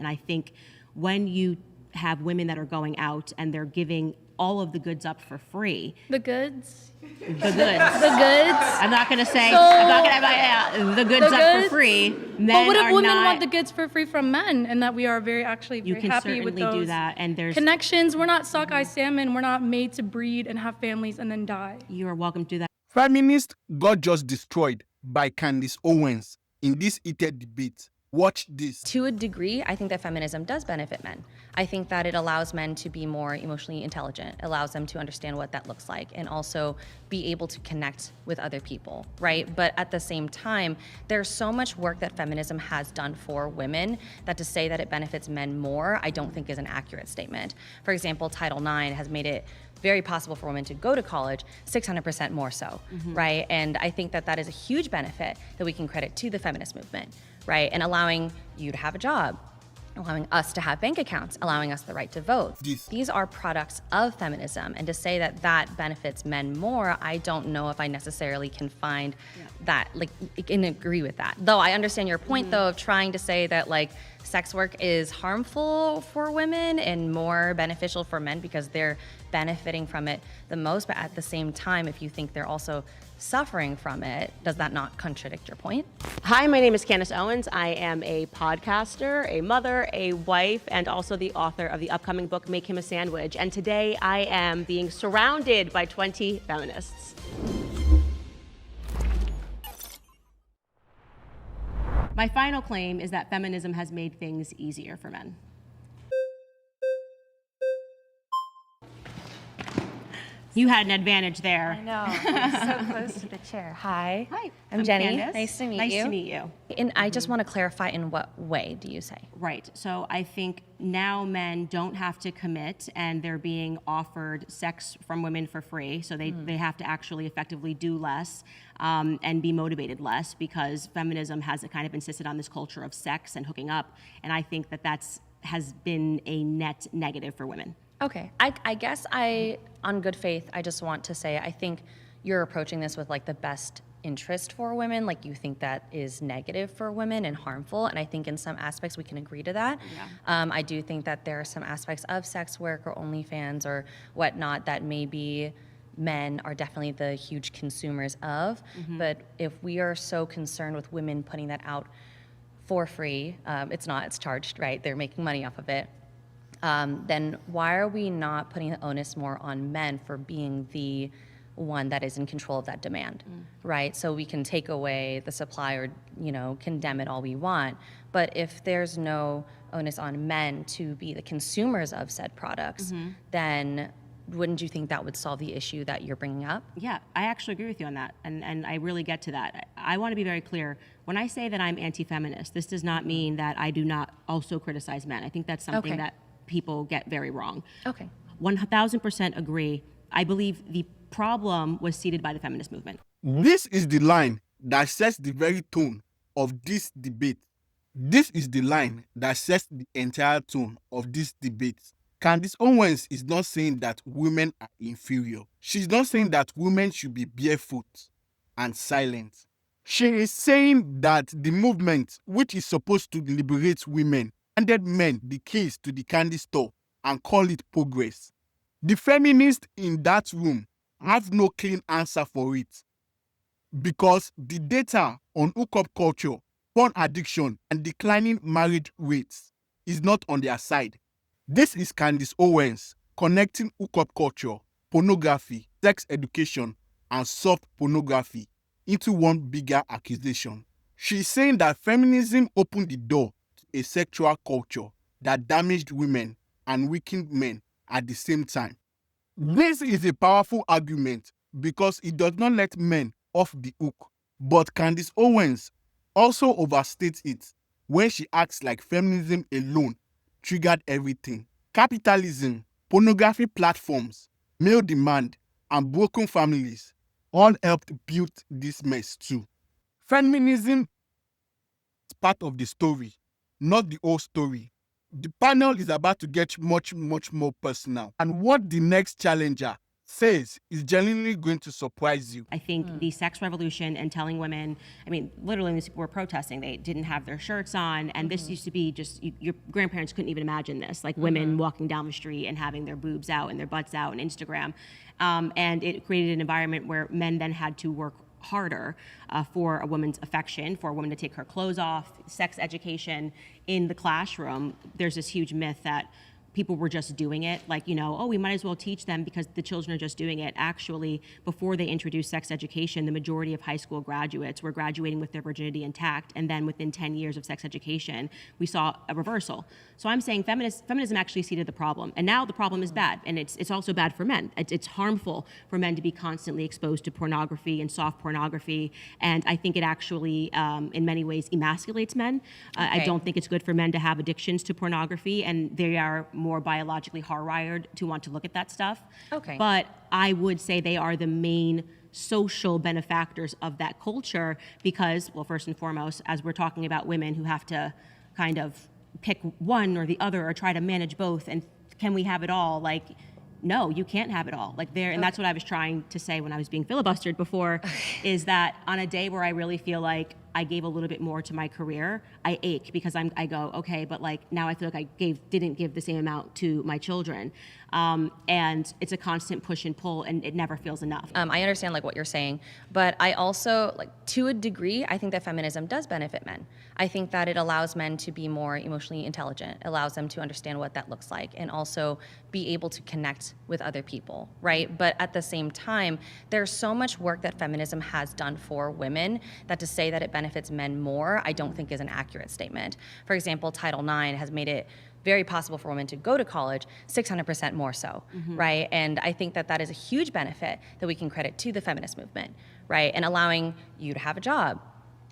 And I think when you have women that are going out and they're giving all of the goods up for free. The goods? The goods. The goods? I'm not going to say, So, I'm not going to the goods up for free. Men but what if women not, want the goods for free from men, and that we are very happy with those? You can certainly do that, and there's connections. We're not sockeye salmon. We're not made to breed and have families and then die. You are welcome to do that. Feminist got just destroyed by Candace Owens in this heated debate. Watch this. To a degree, I think that feminism does benefit men. I think that it allows men to be more emotionally intelligent, allows them to understand what that looks like, and also be able to connect with other people, right? But at the same time, there's so much work that feminism has done for women that to say that it benefits men more, I don't think is an accurate statement. For example, Title IX has made it very possible for women to go to college, 600% more so, right? And I think that that is a huge benefit that we can credit to the feminist movement, right? And allowing you to have a job, allowing us to have bank accounts, allowing us the right to vote. These are products of feminism, and to say that that benefits men more, I don't know if I necessarily can find that, like, can agree with that. Though I understand your point, though, of trying to say that, like, sex work is harmful for women and more beneficial for men because they're benefiting from it the most, but at the same time, if you think they're also suffering from it, does that not contradict your point? Hi, my name is Candace Owens. I am a podcaster, a mother, a wife, and also the author of the upcoming book, Make Him a Sandwich. And today I am being surrounded by 20 feminists. My final claim is that feminism has made things easier for men. You had an advantage there. I know, I'm so close to the chair. Hi. Hi, I'm Jenny. Candace. Nice to meet you. Nice to meet you. And I just want to clarify, in what way do you say? Right, so I think now men don't have to commit and they're being offered sex from women for free, so they have to actually effectively do less and be motivated less, because feminism has kind of insisted on this culture of sex and hooking up, and I think that has been a net negative for women. Okay, I guess on good faith, I just want to say, I think you're approaching this with like the best interest for women, like you think that is negative for women and harmful, and I think in some aspects we can agree to that. Yeah. I do think that there are some aspects of sex work or OnlyFans or whatnot that maybe men are definitely the huge consumers of, but if we are so concerned with women putting that out for free, it's charged, right? They're making money off of it. Then why are we not putting the onus more on men for being the one that is in control of that demand, right? So we can take away the supply or, condemn it all we want, but if there's no onus on men to be the consumers of said products, then wouldn't you think that would solve the issue that you're bringing up? Yeah, I actually agree with you on that, and I really get to that. I want to be very clear. When I say that I'm anti-feminist, this does not mean that I do not also criticize men. I think that's something that people get very wrong. Okay. 1000% agree. I believe the problem was seeded by the feminist movement. This is the line that sets the very tone of this debate. This is the line that sets the entire tone of this debate. Candace Owens is not saying that women are inferior. She's not saying that women should be barefoot and silent. She is saying that the movement, which is supposed to liberate women, handed men the keys to the candy store and call it progress. The feminists in that room have no clean answer for it, because the data on hookup culture, porn addiction, and declining marriage rates is not on their side. This is Candace Owens connecting hookup culture, pornography, sex education, and soft pornography into one bigger accusation. She's saying that feminism opened the door to a sexual culture that damaged women and weakened men at the same time. This is a powerful argument because it does not let men off the hook. But Candace Owens also overstates it when she acts like feminism alone triggered everything. Capitalism, pornography platforms, male demand, and broken families all helped build this mess too. Feminism is part of the story, not the whole story. The panel is about to get much more personal. And what the next challenger says is genuinely going to surprise you. I think the sex revolution and telling women, I mean, literally these people were protesting, they didn't have their shirts on, and this used to be just, your grandparents couldn't even imagine this, like women walking down the street and having their boobs out and their butts out on Instagram. And it created an environment where men then had to work harder for a woman's affection, for a woman to take her clothes off. Sex education in the classroom, there's this huge myth that people were just doing it, like, you know, oh, we might as well teach them because the children are just doing it. Actually, before they introduced sex education, the majority of high school graduates were graduating with their virginity intact, and then within 10 years of sex education, we saw a reversal. So I'm saying feminism actually seeded the problem, and now the problem is bad, and it's also bad for men. It's harmful for men to be constantly exposed to pornography and soft pornography, and I think it actually, in many ways, emasculates men. I don't think it's good for men to have addictions to pornography, and they are more biologically hardwired to want to look at that stuff. Okay. But I would say they are the main social benefactors of that culture because, well, first and foremost, as we're talking about women who have to kind of pick one or the other or try to manage both, and can we have it all? Like, no, you can't have it all. Like there, and that's what I was trying to say when I was being filibustered before, is that on a day where I really feel like I gave a little bit more to my career, I ache because I go, okay, but like now I feel like I didn't give the same amount to my children. And it's a constant push and pull, and it never feels enough. I understand like what you're saying, but I also, like, to a degree, I think that feminism does benefit men. I think that it allows men to be more emotionally intelligent, allows them to understand what that looks like, and also be able to connect with other people, right? But at the same time, there's so much work that feminism has done for women that to say that it benefits men more, I don't think is an accurate statement. For example, Title IX has made it very possible for women to go to college, 600% more so, right? And I think that that is a huge benefit that we can credit to the feminist movement, right? And allowing you to have a job,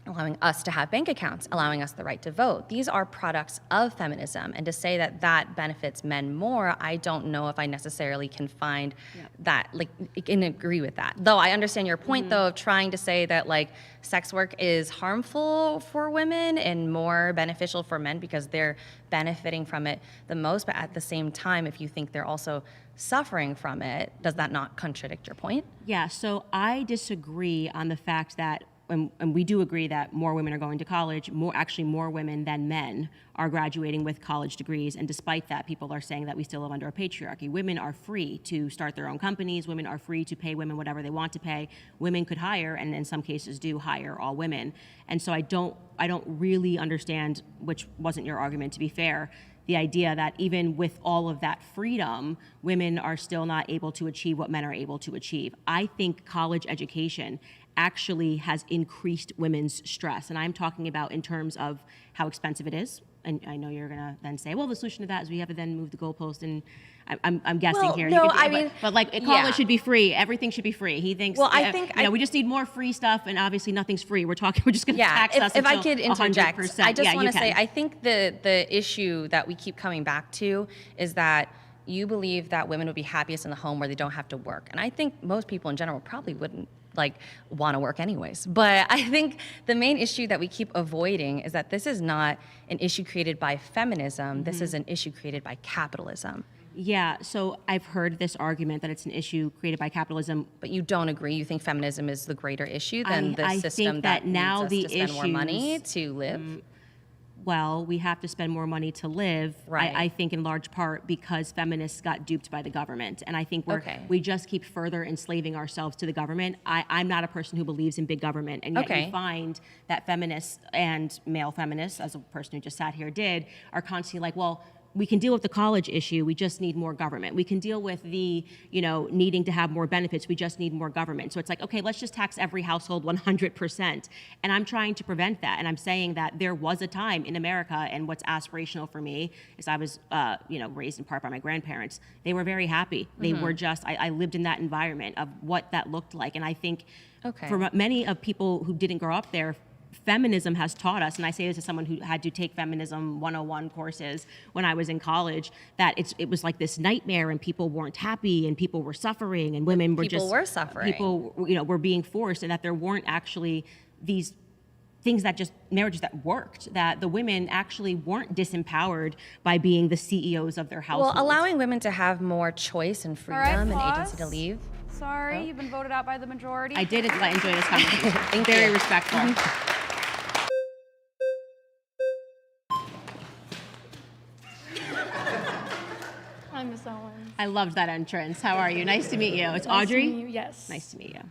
allowing us to have bank accounts, allowing us the right to vote. These are products of feminism. And to say that that benefits men more, I don't know if I necessarily can find that, like, can agree with that. Though I understand your point, though, of trying to say that, like, sex work is harmful for women and more beneficial for men because they're benefiting from it the most. But at the same time, if you think they're also suffering from it, does that not contradict your point? Yeah, so I disagree on the fact that, and we do agree that more women are going to college, more women than men are graduating with college degrees, and despite that, people are saying that we still live under a patriarchy. Women are free to start their own companies, women are free to pay women whatever they want to pay. Women could hire, and in some cases do hire all women. And so I don't really understand, which wasn't your argument to be fair, the idea that even with all of that freedom, women are still not able to achieve what men are able to achieve. I think college education actually has increased women's stress. And I'm talking about in terms of how expensive it is. And I know you're gonna then say, well, the solution to that is we have to then move the goalpost. And I'm guessing Well, here. no, You could, I mean, but like college yeah. should be free. Everything should be free. He thinks. Well, I think we just need more free stuff, and obviously nothing's free. We're just gonna Yeah, tax us. if I until could interject, 100%. I just Yeah, want you to say, can. I think the issue that we keep coming back to is that you believe that women would be happiest in the home where they don't have to work. And I think most people in general probably wouldn't want to work anyways. But I think the main issue that we keep avoiding is that this is not an issue created by feminism. This is an issue created by capitalism. Yeah, so I've heard this argument that it's an issue created by capitalism. But you don't agree. You think feminism is the greater issue than the I system think that that now needs us the to spend more money issues- to live. Well, we have to spend more money to live. Right. I think in large part because feminists got duped by the government. And I think Okay. we just keep further enslaving ourselves to the government. I'm not a person who believes in big government. And yet Okay. you find that feminists and male feminists, as a person who just sat here did, are constantly like, well, we can deal with the college issue, we just need more government. We can deal with the, needing to have more benefits, we just need more government. So it's like, okay, let's just tax every household 100%. And I'm trying to prevent that. And I'm saying that there was a time in America, and what's aspirational for me is I was, raised in part by my grandparents. They were very happy. They were just, I lived in that environment of what that looked like. And I think for many of people who didn't grow up there, feminism has taught us, and I say this as someone who had to take feminism 101 courses when I was in college, that it was like this nightmare, and people weren't happy, and people were suffering, and women were People just were suffering. People, were being forced, and that there weren't actually these things that just marriages that worked, that the women actually weren't disempowered by being the CEOs of their households. Well, allowing women to have more choice and freedom right, and pause. agency to leave. Sorry, you've been voted out by the majority. I did enjoy this conversation. Thank Very you. respectful. I'm Miss Owens. I loved that entrance. How are you? Nice to meet you. It's Nice to Audrey. meet you. Yes. Nice to meet you.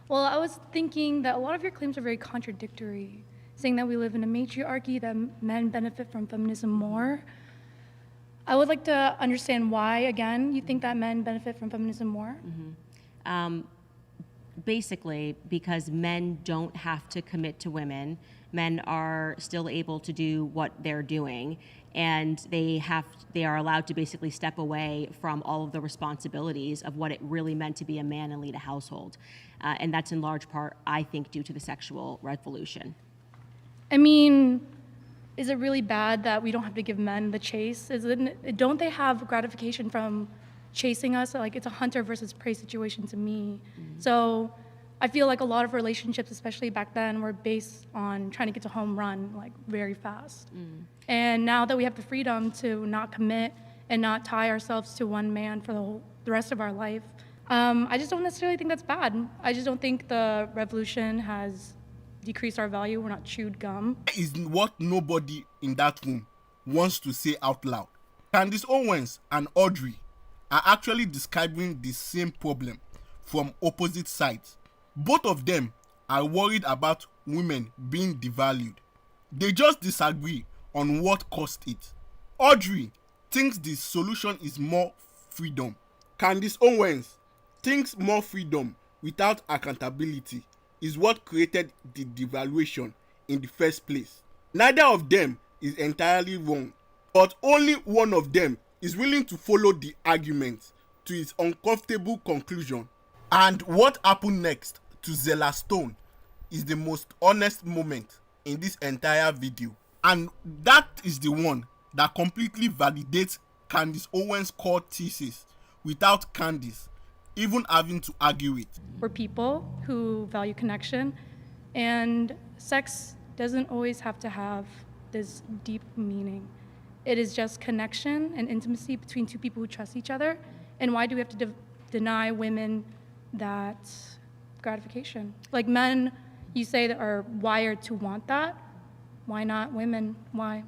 Well, I was thinking that a lot of your claims are very contradictory, saying that we live in a matriarchy, that men benefit from feminism more. I would like to understand why, again, you think that men benefit from feminism more? Basically, because men don't have to commit to women. Men are still able to do what they're doing, and they are allowed to basically step away from all of the responsibilities of what it really meant to be a man and lead a household. And that's in large part, I think, due to the sexual revolution. I mean, is it really bad that we don't have to give men the chase? Don't they have gratification from chasing us? Like, it's a hunter versus prey situation to me. So I feel like a lot of relationships, especially back then, were based on trying to get to home run, like, very fast. And now that we have the freedom to not commit and not tie ourselves to one man for the rest of our life, I just don't necessarily think that's bad. I just don't think the revolution has decreased our value. We're not chewed gum. Is what nobody in that room wants to say out loud. Candace Owens and Audrey are actually describing the same problem from opposite sides. Both of them are worried about women being devalued. They just disagree on what caused it. Audrey thinks the solution is more freedom. Candace Owens thinks more freedom without accountability is what created the devaluation in the first place. Neither of them is entirely wrong, but only one of them is willing to follow the argument to its uncomfortable conclusion. And what happened next to Zella Stone is the most honest moment in this entire video. And that is the one that completely validates Candace Owens' core thesis without Candace even having to argue it. We're people who value connection, and sex doesn't always have to have this deep meaning. It is just connection and intimacy between two people who trust each other. And why do we have to deny women that gratification? Like, men, you say, that are wired to want that. Why not women? Why?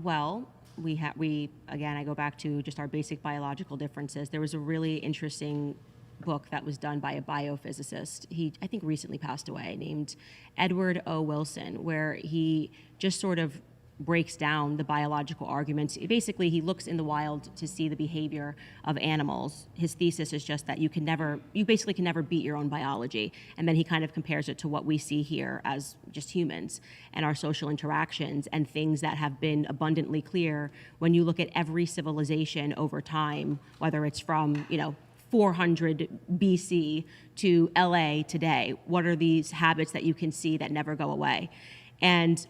Well, we again, I go back to just our basic biological differences. There was a really interesting book that was done by a biophysicist. He, I think, recently passed away, named Edward O. Wilson, where he just sort of breaks down the biological arguments. Basically, he looks in the wild to see the behavior of animals. His thesis is just that you basically can never beat your own biology. And then he kind of compares it to what we see here as just humans and our social interactions and things that have been abundantly clear when you look at every civilization over time, whether it's from, 400 BC to LA today. What are these habits that you can see that never go away? And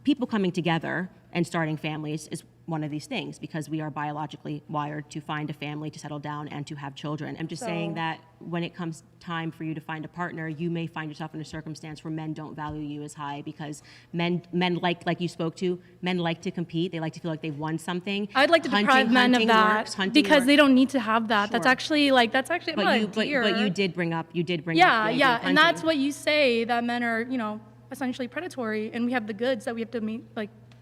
people coming together and starting families is one of these things, because we are biologically wired to find a family, to settle down, and to have children. I'm just saying that when it comes time for you to find a partner, you may find yourself in a circumstance where men don't value you as high, because men like you spoke to, men like to compete. They like to feel like they've won something. I'd like to deprive men of that because they don't need to have that. Sure. That's actually But you did bring up yeah, and that's what you say, that men are, essentially predatory, and we have the goods that we have to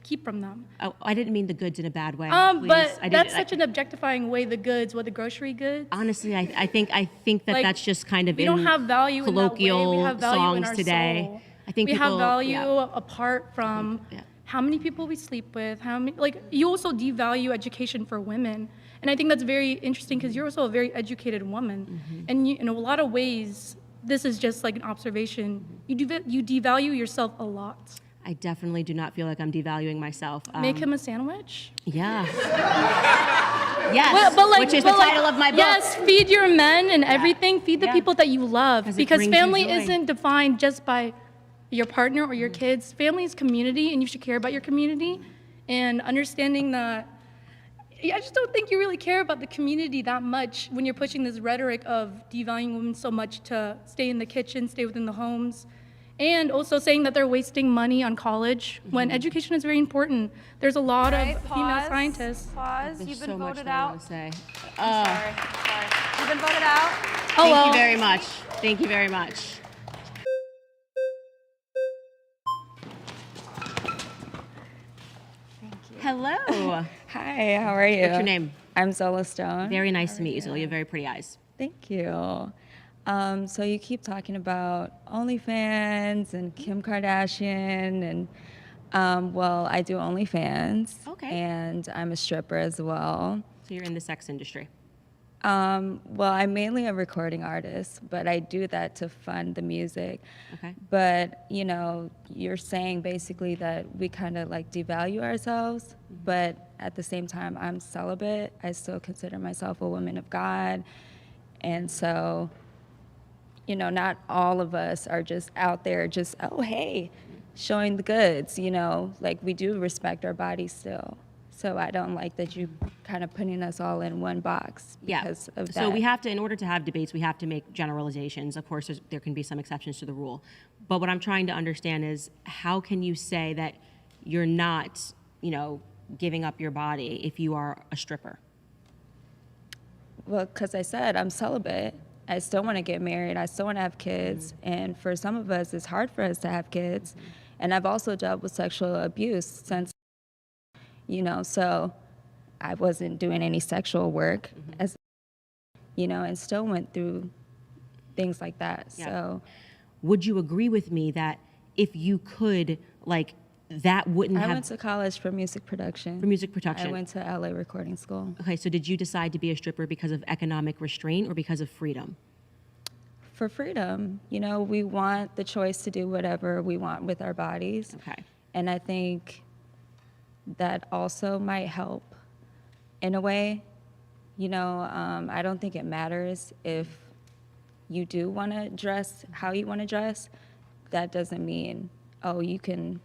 keep from them. Oh, I didn't mean the goods in a bad way. But that's such an objectifying way, the goods, the grocery goods. Honestly, I think that that's just kind of we don't have value colloquial in that way. We have value songs in our today. Soul. I think we people, have value apart from Yeah. how many people we sleep with, how many, you also devalue education for women. And I think that's very interesting, because you're also a very educated woman. And in a lot of ways, this is just like an observation. You devalue yourself a lot. I definitely do not feel like I'm devaluing myself. Make him a sandwich? Yeah. Yes, which is the title of my book. Yes, feed your men and everything. Feed the people that you love. 'Cause it Because brings you family joy. isn't defined just by your partner or your kids. Family is community, and you should care about your community. And understanding that, I just don't think you really care about the community that much when you're pushing this rhetoric of devaluing women so much to stay in the kitchen, stay within the homes. And also saying that they're wasting money on college when education is very important. There's a lot Right, of female pause. scientists. Pause. There's You've been so much voted that I out. want to say. Sorry. You've been voted out. Thank you very much. Thank you very much. Hello. Hi, how are you? What's your name? I'm Zella Stone. Very nice to meet you, Zilla. You have very pretty eyes. Thank you. So you keep talking about OnlyFans and Kim Kardashian, and well, I do OnlyFans. Okay. And I'm a stripper as well. So you're in the sex industry. Well, I'm mainly a recording artist, but I do that to fund the music. Okay. But, you know, you're saying basically that we kind of like devalue ourselves, but at the same time, I'm celibate. I still consider myself a woman of God. And so, you know, not all of us are just out there just, oh, hey, showing the goods, you know, like we do respect our bodies still. So I don't like that you kind of putting us all in one box because of that. So we have to, in order to have debates, we have to make generalizations. Of course, there can be some exceptions to the rule. But what I'm trying to understand is how can you say that you're not, you know, giving up your body if you are a stripper? Well, because I said I'm celibate. I still want to get married. I still want to have kids. And for some of us, it's hard for us to have kids. And I've also dealt with sexual abuse since, you know, so I wasn't doing any sexual work as, you know, and still went through things like that. Yeah. So Would you agree with me that if you could, like, that wouldn't I have... went to college for music production. For music production. I went to LA recording school. Okay, so did you decide to be a stripper because of economic restraint or because of freedom? For freedom, you know, we want the choice to do whatever we want with our bodies. Okay. And I think that also might help in a way. You know, I don't think it matters if you do want to dress how you want to dress. That doesn't mean, oh, you can,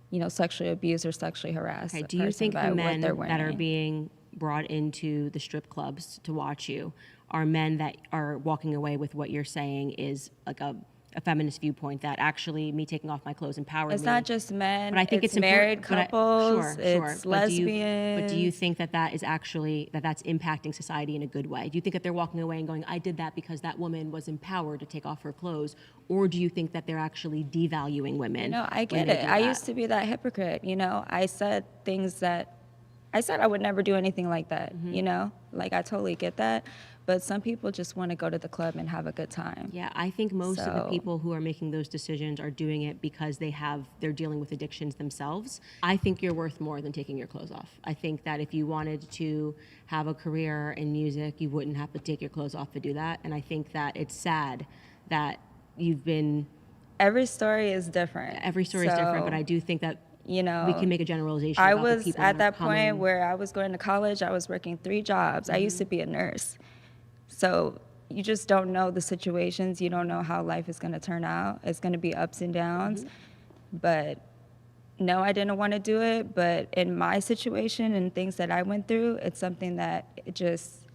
you know, sexually abuse or sexually harass Okay, a do you person think by the what men they're that are wearing. being brought into the strip clubs to watch you are men that are walking away with what you're saying is like a feminist viewpoint, that actually me taking off my clothes empowers It's me? not just men, But I think it's married important- couples, sure. it's lesbians. But do you think that that is actually, that's impacting society in a good way? Do you think that they're walking away and going, I did that because that woman was empowered to take off her clothes? Or do you think that they're actually devaluing women? No, I when get they it. do I that? used to be that hypocrite, you know. I said things that I said I would never do anything like that, you know? Like, I totally get that. But some people just want to go to the club and have a good time. Yeah, I think most of the So- people who are making those decisions are doing it because they're dealing with addictions themselves. I think you're worth more than taking your clothes off. I think that if you wanted to have a career in music, you wouldn't have to take your clothes off to do that. And I think that it's sad that you've been, Every story is different. every story is different, but So, I do think that you know, we can make a generalization I about the was people at that are that point coming. where I was going to college, I was working 3 jobs. I used to be a nurse. So you just don't know the situations. You don't know how life is going to turn out. It's going to be ups and downs. But no, I didn't want to do it. But in my situation and things that I went through, it's something that it just,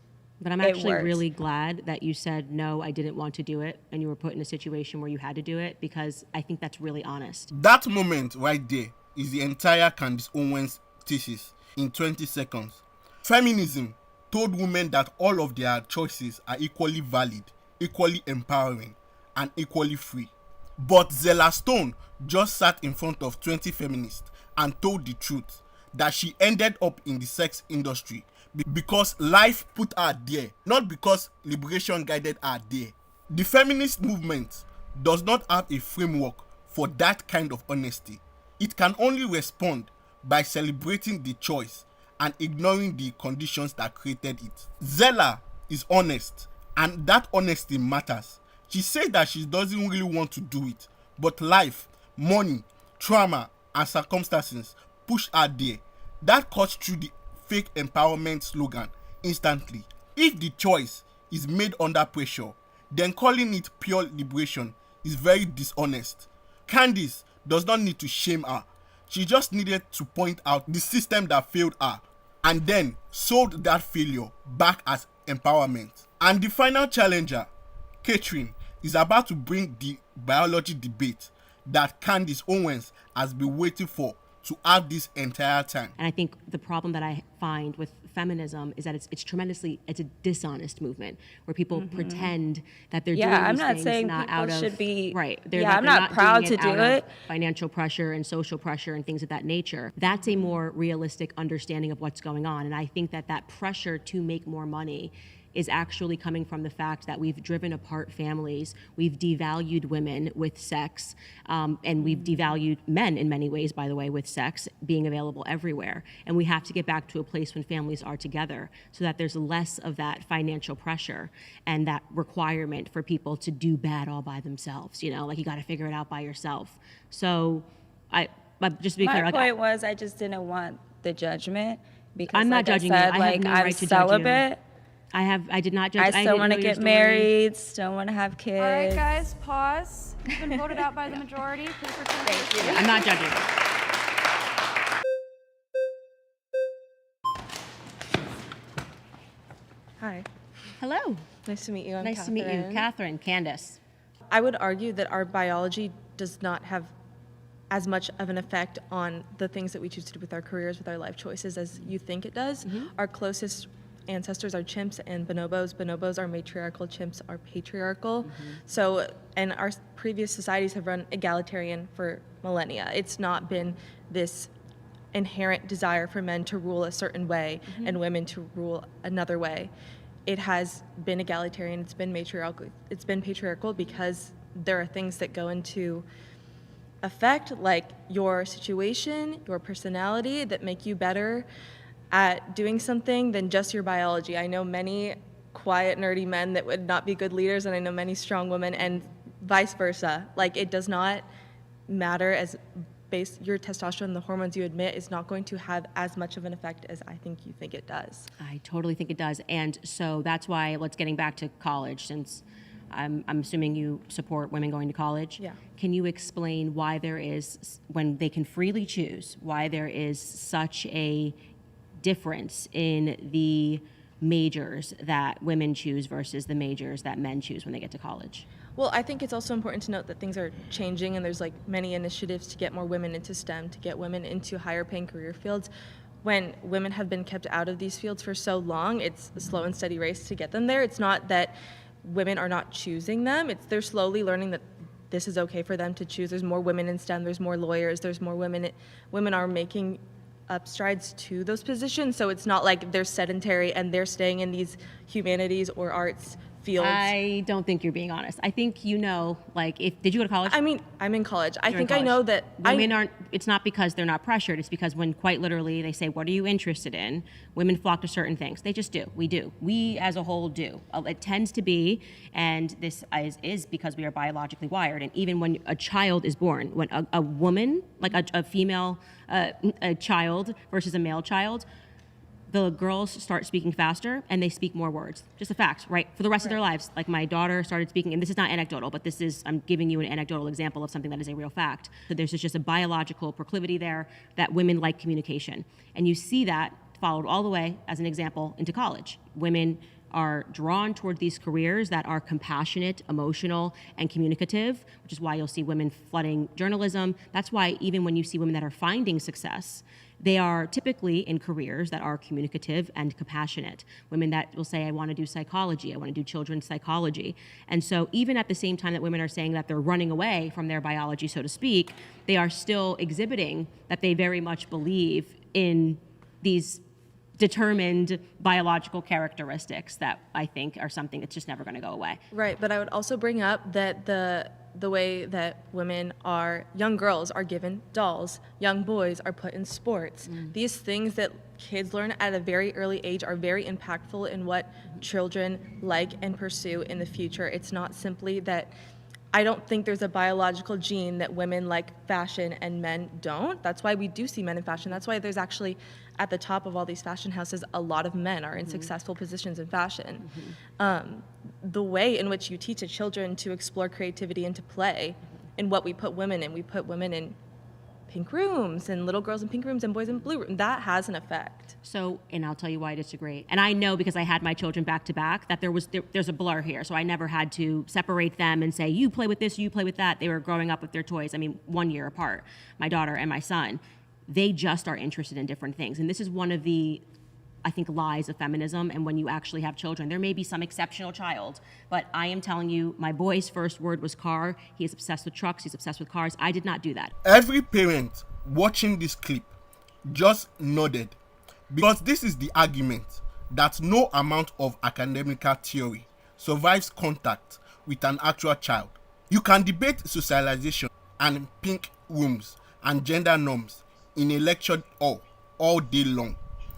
But I'm it actually works. really glad that you said, no, I didn't want to do it, and you were put in a situation where you had to do it, because I think that's really honest. That moment right there is the entire Candace Owens thesis in 20 seconds. Feminism told women that all of their choices are equally valid, equally empowering, and equally free. But Zella Stone just sat in front of 20 feminists and told the truth that she ended up in the sex industry because life put her there, not because liberation guided her there. The feminist movement does not have a framework for that kind of honesty. It can only respond by celebrating the choice and ignoring the conditions that created it. Zella is honest, and that honesty matters. She says that she doesn't really want to do it, but life, money, trauma, and circumstances push her there. That cuts through the fake empowerment slogan instantly. If the choice is made under pressure, then calling it pure liberation is very dishonest. Candace does not need to shame her. She just needed to point out the system that failed her and then sold that failure back as empowerment. And the final challenger, Catherine, is about to bring the biology debate that Candace Owens has been waiting for to have this entire time. And I think the problem that I find with feminism is that it's a dishonest movement where people pretend that they're doing these I'm not things saying not people out of should be. right. I'm not proud to do out of it. Financial pressure and social pressure and things of that nature. That's a more realistic understanding of what's going on, and I think that pressure to make more money is actually coming from the fact that we've driven apart families, we've devalued women with sex, and we've devalued men in many ways, by the way, with sex being available everywhere. And we have to get back to a place when families are together so that there's less of that financial pressure and that requirement for people to do bad all by themselves, like you gotta figure it out by yourself. So but just to be clear, My point was I just didn't want the judgment because I'm not like judging I you. said, I have like no I'm right to judge you. celibate. I did not judge. I still want to get married, still want to have kids. All right, guys, pause. You've been voted out by the majority. Please return to your seats. I'm not judging. Hi, Hello. nice to meet you. I'm Nice to meet you, Catherine. Catherine, Candace. I would argue that our biology does not have as much of an effect on the things that we choose to do with our careers, with our life choices, as you think it does. Our closest ancestors are chimps and bonobos. Bonobos are matriarchal, chimps are patriarchal. So, and our previous societies have run egalitarian for millennia. It's not been this inherent desire for men to rule a certain way and women to rule another way. It has been egalitarian, it's been matriarchal, it's been patriarchal because there are things that go into effect, like your situation, your personality, that make you better at doing something than just your biology. I know many quiet, nerdy men that would not be good leaders, and I know many strong women, and vice versa. Like, it does not matter as your testosterone, the hormones you emit, is not going to have as much of an effect as I think you think it does. I totally think it does. And so that's why, getting back to college, since I'm assuming you support women going to college. Yeah. Can you explain why there is, when they can freely choose, why there is such a difference in the majors that women choose versus the majors that men choose when they get to college? Well, I think it's also important to note that things are changing, and there's many initiatives to get more women into STEM, to get women into higher paying career fields. When women have been kept out of these fields for so long, it's a slow and steady race to get them there. It's not that women are not choosing them. They're slowly learning that this is okay for them to choose. There's more women in STEM, there's more lawyers, there's more women. Women are making up strides to those positions, so it's not like they're sedentary and they're staying in these humanities or arts fields. I don't think you're being honest. I think did you go to college? I mean, I'm in college. I You're in think I know that women aren't, it's not because they're not pressured, it's because when quite literally they say, what are you interested in? Women flock to certain things. They just do. We do. We as a whole do. It tends to be, and this is because we are biologically wired, and even when a child is born, when a woman, like a female a child versus a male child, the girls start speaking faster and they speak more words. Just a fact, right? For the rest of their lives. Like my daughter started speaking, and this is not anecdotal, but I'm giving you an anecdotal example of something that is a real fact. So there's just a biological proclivity there that women like communication. And you see that followed all the way, as an example, into college. Women are drawn toward these careers that are compassionate, emotional, and communicative, which is why you'll see women flooding journalism. That's why even when you see women that are finding success, they are typically in careers that are communicative and compassionate. Women that will say, I want to do psychology, I want to do children's psychology. And so even at the same time that women are saying that they're running away from their biology, so to speak, they are still exhibiting that they very much believe in these determined biological characteristics that I think are something that's just never going to go away. Right, but I would also bring up that the way that young girls are given dolls, young boys are put in sports. These things that kids learn at a very early age are very impactful in what children like and pursue in the future. It's not simply that I don't think there's a biological gene that women like fashion and men don't. That's why we do see men in fashion. That's why there's actually, at the top of all these fashion houses, a lot of men are in successful positions in fashion. The way in which you teach children to explore creativity and to play, and what we put women in pink rooms and little girls in pink rooms and boys in blue rooms. That has an effect. So, and I'll tell you why I disagree. And I know because I had my children back to back that there's a blur here. So I never had to separate them and say, you play with this, you play with that. They were growing up with their toys. I mean, 1 year apart, my daughter and my son. They just are interested in different things. And this is one of the, I think, lies of feminism. And when you actually have children, there may be some exceptional child, but I am telling you, my boy's first word was car. He is obsessed with trucks. He's obsessed with cars. I did not do that. Every parent watching this clip just nodded, because this is the argument that no amount of academical theory survives contact with an actual child. You can debate socialization and pink rooms and gender norms in a lecture hall all day long.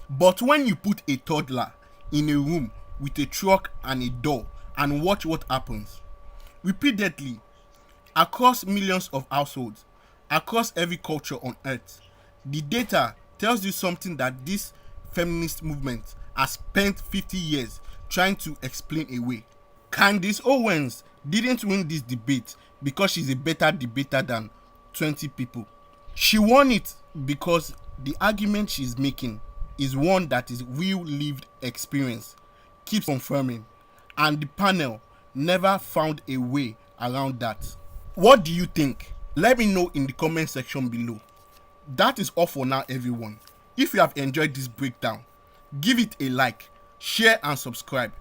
But when you put a toddler in a room with a truck and a door and watch what happens, repeatedly, across millions of households, across every culture on earth, the data tells you something that this feminist movement has spent 50 years trying to explain away. Candace Owens didn't win this debate because she's a better debater than 20 people. She won it because the argument she's making is one that is real lived experience, keeps confirming, and the panel never found a way around that. What do you think? Let me know in the comment section below. That is all for now, everyone. If you have enjoyed this breakdown, give it a like, share and subscribe.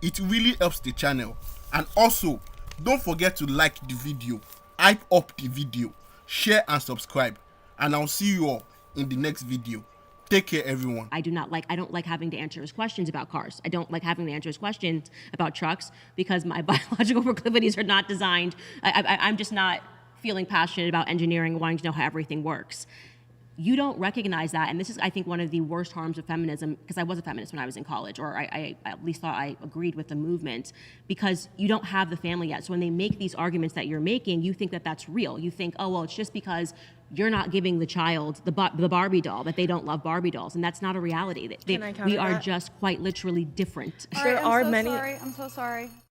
It really helps the channel. And also, don't forget to like the video, hype up the video, share and subscribe. And I'll see you all in the next video. Take care, everyone. I don't like having to answer his questions about cars. I don't like having to answer his questions about trucks because my biological proclivities are not designed. I'm just not feeling passionate about engineering, wanting to know how everything works. You don't recognize that, and this is, I think, one of the worst harms of feminism, because I was a feminist when I was in college, or I at least thought I agreed with the movement, because you don't have the family yet. So when they make these arguments that you're making, you think that that's real. You think, oh, well, it's just because you're not giving the child the Barbie doll that they don't love Barbie dolls, and that's not a reality. Can I counter We are that? just quite literally different. All There right, are I'm so many- sorry. I'm so sorry.